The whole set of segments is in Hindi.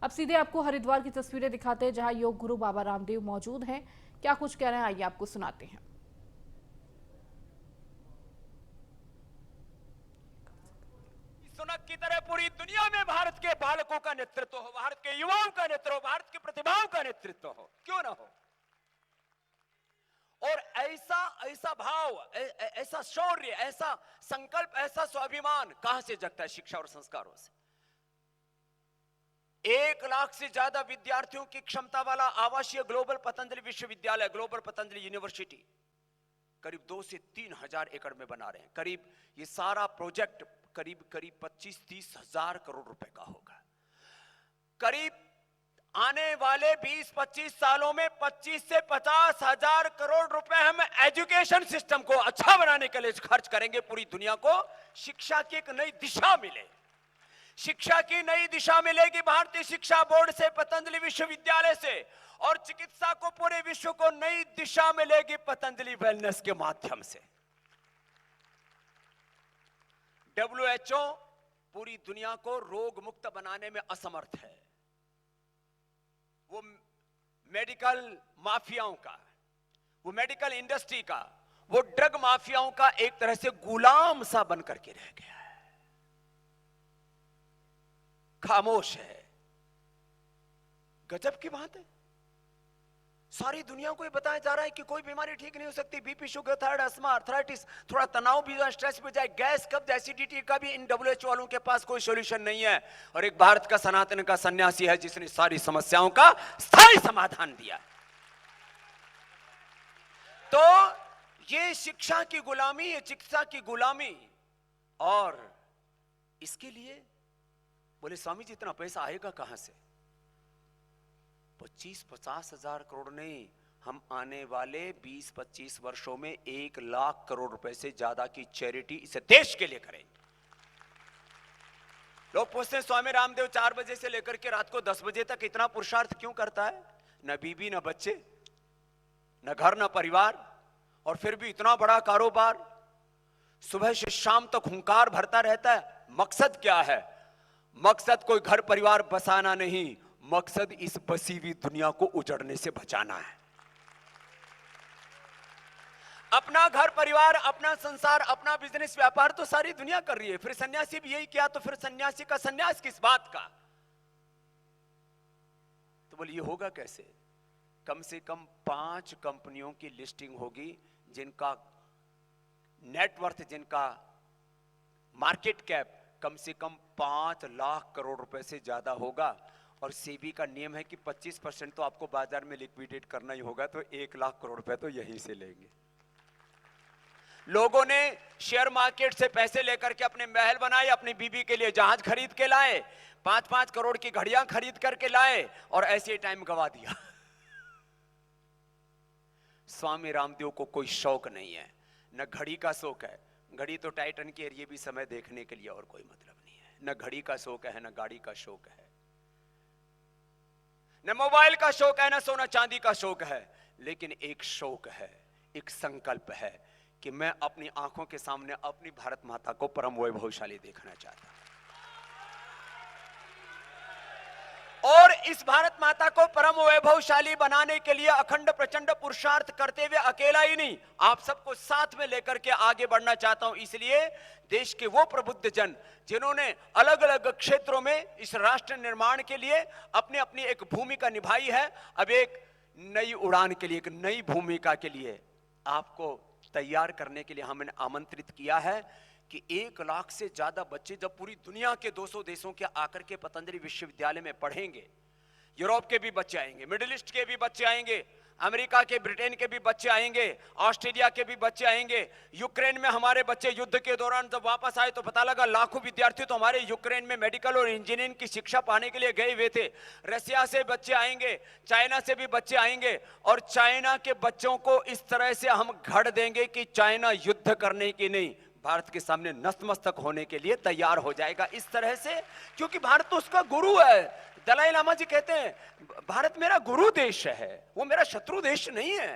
अब सीधे आपको हरिद्वार की तस्वीरें दिखाते हैं जहां योग गुरु बाबा रामदेव मौजूद हैं। क्या कुछ कह रहे हैं आइए आपको सुनाते हैं। सुनक की तरह पूरी दुनिया में भारत के बालकों का नेतृत्व हो, भारत के युवाओं का नेतृत्व हो, भारत की प्रतिभाओं का नेतृत्व हो, क्यों ना हो। और ऐसा ऐसा भाव, ऐसा शौर्य, ऐसा संकल्प, ऐसा स्वाभिमान कहां से जगता है? शिक्षा और संस्कारों से। 1 लाख से ज्यादा विद्यार्थियों की क्षमता वाला आवासीय ग्लोबल पतंजलि विश्वविद्यालय, ग्लोबल पतंजलि यूनिवर्सिटी करीब 2 से 3 हजार एकड़ में बना रहे हैं। करीब ये सारा प्रोजेक्ट करीब 25-30 हजार करोड़ रुपए का होगा। करीब आने वाले 20-25 सालों में 25 से 50 हजार करोड़ रुपए हम एजुकेशन सिस्टम को अच्छा बनाने के लिए खर्च करेंगे। पूरी दुनिया को शिक्षा की एक नई दिशा मिले, शिक्षा की नई दिशा मिलेगी भारतीय शिक्षा बोर्ड से, पतंजलि विश्वविद्यालय से, और चिकित्सा को पूरे विश्व को नई दिशा मिलेगी पतंजलि वेलनेस के माध्यम से। WHO पूरी दुनिया को रोग मुक्त बनाने में असमर्थ है। वो मेडिकल माफियाओं का, वो मेडिकल इंडस्ट्री का, वो ड्रग माफियाओं का एक तरह से गुलाम सा बनकर के रह गया है, खामोश है। गजब की बात है। सारी दुनिया को ये बताया जा रहा है कि कोई बीमारी ठीक नहीं हो सकती। BP, sugar, thyroid, asthma, arthritis, थोड़ा तनाव भी हो, स्ट्रेस भी जाए, गैस, कब्ज, एसिडिटी का भी इन WHO वालों के पास कोई सॉल्यूशन नहीं है। और एक भारत का सनातन का सन्यासी है जिसने सारी समस्याओं का स्थायी समाधान दिया। तो ये शिक्षा की गुलामी, ये चिकित्सा की गुलामी, और इसके लिए बोले स्वामी जी इतना पैसा आएगा कहां से? 25-50 हजार करोड़ नहीं, हम आने वाले 20-25 वर्षों में 1 लाख करोड़ रुपए से ज्यादा की चैरिटी इस देश के लिए करेंगे। लोग पूछते हैं स्वामी रामदेव 4 बजे से लेकर के रात को 10 बजे तक इतना पुरुषार्थ क्यों करता है? न बीबी, न बच्चे, न घर, न परिवार, और फिर भी इतना बड़ा कारोबार, सुबह से शाम तक हुंकार भरता रहता है। मकसद क्या है? मकसद कोई घर परिवार बसाना नहीं, मकसद इस बसी हुई दुनिया को उजड़ने से बचाना है। अपना घर परिवार, अपना संसार, अपना बिजनेस, व्यापार तो सारी दुनिया कर रही है। फिर सन्यासी भी यही किया, तो फिर सन्यासी का सन्यास किस बात का? तो बोले ये होगा कैसे? कम से कम 5 कंपनियों की लिस्टिंग होगी जिनका नेटवर्थ, जिनका मार्केट कैप कम से कम 5 लाख करोड़ रुपए से ज्यादा होगा। और सेबी का नियम है कि 25% तो आपको बाजार में लिक्विडेट करना ही होगा, तो 1 लाख करोड़ रुपए तो यहीं से लेंगे। लोगों ने शेयर मार्केट से पैसे लेकर के अपने महल बनाए, अपनी बीबी के लिए जहाज खरीद के लाए, 5-5 करोड़ की घड़ियां खरीद करके लाए, और ऐसे टाइम गवा दिया। स्वामी रामदेव को कोई शौक नहीं है, न घड़ी का शौक है। घड़ी तो टाइटन की है, ये भी समय देखने के लिए, और कोई मतलब नहीं है। न घड़ी का शौक है, न गाड़ी का शौक है, न मोबाइल का शौक है, न सोना चांदी का शौक है। लेकिन एक शौक है, एक संकल्प है कि मैं अपनी आंखों के सामने अपनी भारत माता को परम वैभवशाली देखना चाहता हूं। और इस भारत माता को परम वैभवशाली बनाने के लिए अखंड प्रचंड पुरुषार्थ करते हुए अकेला ही नहीं, आप सबको साथ में लेकर के आगे बढ़ना चाहता हूं। इसलिए देश के वो प्रबुद्ध जन जिन्होंने अलग अलग क्षेत्रों में इस राष्ट्र निर्माण के लिए अपनी अपनी एक भूमिका निभाई है, अब एक नई उड़ान के लिए, एक नई भूमिका के लिए आपको तैयार करने के लिए हमने आमंत्रित किया है कि 1 लाख से ज्यादा बच्चे जब पूरी दुनिया के 200 देशों के आकर के पतंजलि विश्वविद्यालय में पढ़ेंगे, यूरोप के भी बच्चे आएंगे, मिडिल ईस्ट के भी बच्चे आएंगे, अमेरिका के, ब्रिटेन के भी बच्चे आएंगे, ऑस्ट्रेलिया के भी बच्चे आएंगे। यूक्रेन में हमारे बच्चे युद्ध के दौरान जब वापस आए तो पता लगा लाखों विद्यार्थी तो हमारे यूक्रेन में मेडिकल और इंजीनियरिंग की शिक्षा पाने के लिए गए हुए थे। रसिया से बच्चे आएंगे, चाइना से भी बच्चे आएंगे, और चाइना के बच्चों को इस तरह से हम घड़ देंगे कि चाइना युद्ध करने की नहीं, भारत के सामने नतमस्तक होने के लिए तैयार हो जाएगा। इस तरह से, क्योंकि भारत तो उसका गुरु है। दलाई लामा जी कहते हैं भारत मेरा गुरु देश है, वो मेरा शत्रु देश नहीं है।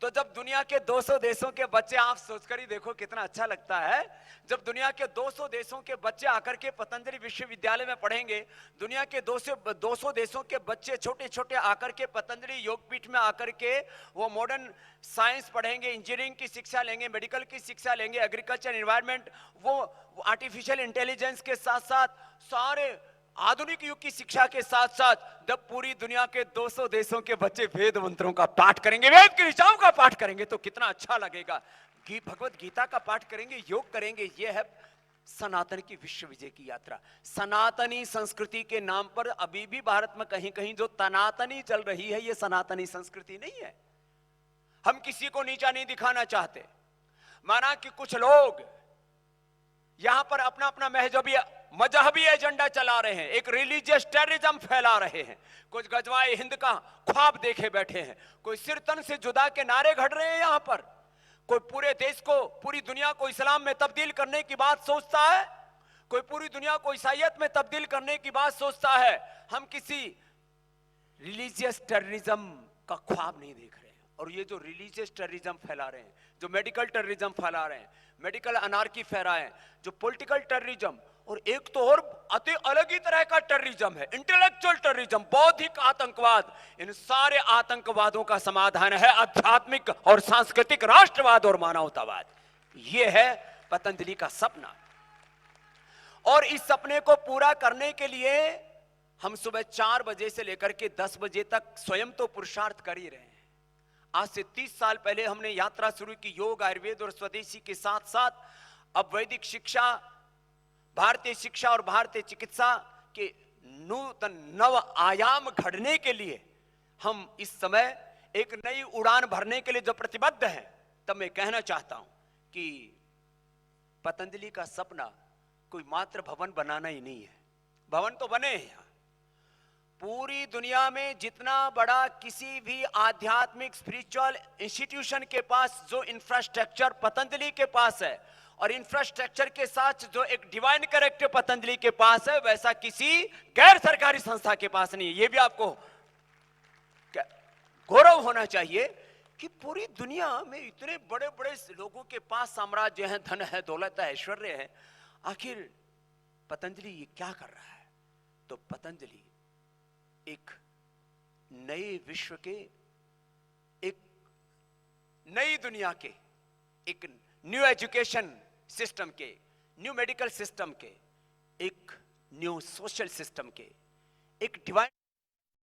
तो जब दुनिया के 200 देशों के बच्चे, आप सोचकर ही देखो कितना अच्छा लगता है, जब दुनिया के 200 देशों के बच्चे आकर के पतंजलि विश्वविद्यालय में पढ़ेंगे, दुनिया के 200 देशों के बच्चे छोटे छोटे आकर के पतंजलि योगपीठ में आकर के वो मॉडर्न साइंस पढ़ेंगे, इंजीनियरिंग की शिक्षा लेंगे, मेडिकल की शिक्षा लेंगे, एग्रीकल्चर, एनवायरमेंट, वो आर्टिफिशियल इंटेलिजेंस के साथ साथ सारे आधुनिक युग की शिक्षा के साथ साथ जब पूरी दुनिया के 200 देशों के बच्चे वेद मंत्रों का पाठ करेंगे, वेद की ऋचाओं का पाठ करेंगे, तो कितना अच्छा लगेगा। भगवत गीता का पाठ करेंगे, योग करेंगे। यह है सनातन की विश्व विजय की यात्रा। सनातनी संस्कृति के नाम पर अभी भी भारत में कहीं कहीं जो तनातनी चल रही है, यह सनातनी संस्कृति नहीं है। हम किसी को नीचा नहीं दिखाना चाहते, माना कि कुछ लोग यहां पर अपना अपना मजहबी एजेंडा चला रहे हैं, एक रिलीजियस टेररिज्म फैला रहे हैं, कुछ गजवाए हिंद का ख्वाब देखे बैठे हैं, कोई सिर तन से जुदा के नारे घड़ रहे हैं यहां पर, कोई पूरे देश को, पूरी दुनिया को इस्लाम में तब्दील करने की बात सोचता है, कोई पूरी दुनिया को ईसाईयत में तब्दील करने की बात सोचता है। हम किसी रिलीजियस टेररिज्म का ख्वाब नहीं देख रहे हैं। और ये जो रिलीजियस टेररिज्म फैला रहे हैं, जो मेडिकल टेररिज्म फैला रहे हैं, मेडिकल अनार्की फैला रहे हैं, जो पॉलिटिकल टेररिज्म, और एक तो और अति अलग ही तरह का टेररिज्म है, इंटेलेक्चुअल टेररिज्म, बौद्धिक आतंकवाद। इन सारे आतंकवादों का समाधान है आध्यात्मिक और सांस्कृतिक राष्ट्रवाद और मानवतावाद। यह है पतंजलि का सपना। और इस सपने को पूरा करने के लिए हम सुबह 4 बजे से लेकर के 10 बजे तक स्वयं तो पुरुषार्थ कर ही रहे हैं। आज से 30 साल पहले हमने यात्रा शुरू की योग, आयुर्वेद और स्वदेशी के साथ साथ अब वैदिक शिक्षा, भारतीय शिक्षा और भारतीय चिकित्सा के नूतन नव आयाम घड़ने के लिए हम इस समय एक नई उड़ान भरने के लिए जो प्रतिबद्ध हैं, तब मैं कहना चाहता हूं कि पतंजलि का सपना कोई मात्र भवन बनाना ही नहीं है। भवन तो बने हैं, पूरी दुनिया में जितना बड़ा किसी भी आध्यात्मिक स्पिरिचुअल इंस्टीट्यूशन के पास जो इंफ्रास्ट्रक्चर पतंजलि के पास है, और इंफ्रास्ट्रक्चर के साथ जो एक डिवाइन कैरेक्टर पतंजलि के पास है, वैसा किसी गैर सरकारी संस्था के पास नहीं है। यह भी आपको गौरव होना चाहिए कि पूरी दुनिया में इतने बड़े बड़े लोगों के पास साम्राज्य है, धन है, दौलत है, ऐश्वर्य है, आखिर पतंजलि ये क्या कर रहा है? तो पतंजलि एक नए विश्व के, एक नई दुनिया के, एक न्यू एजुकेशन सिस्टम के, न्यू मेडिकल सिस्टम के, एक न्यू सोशल सिस्टम के, एक डिवाइन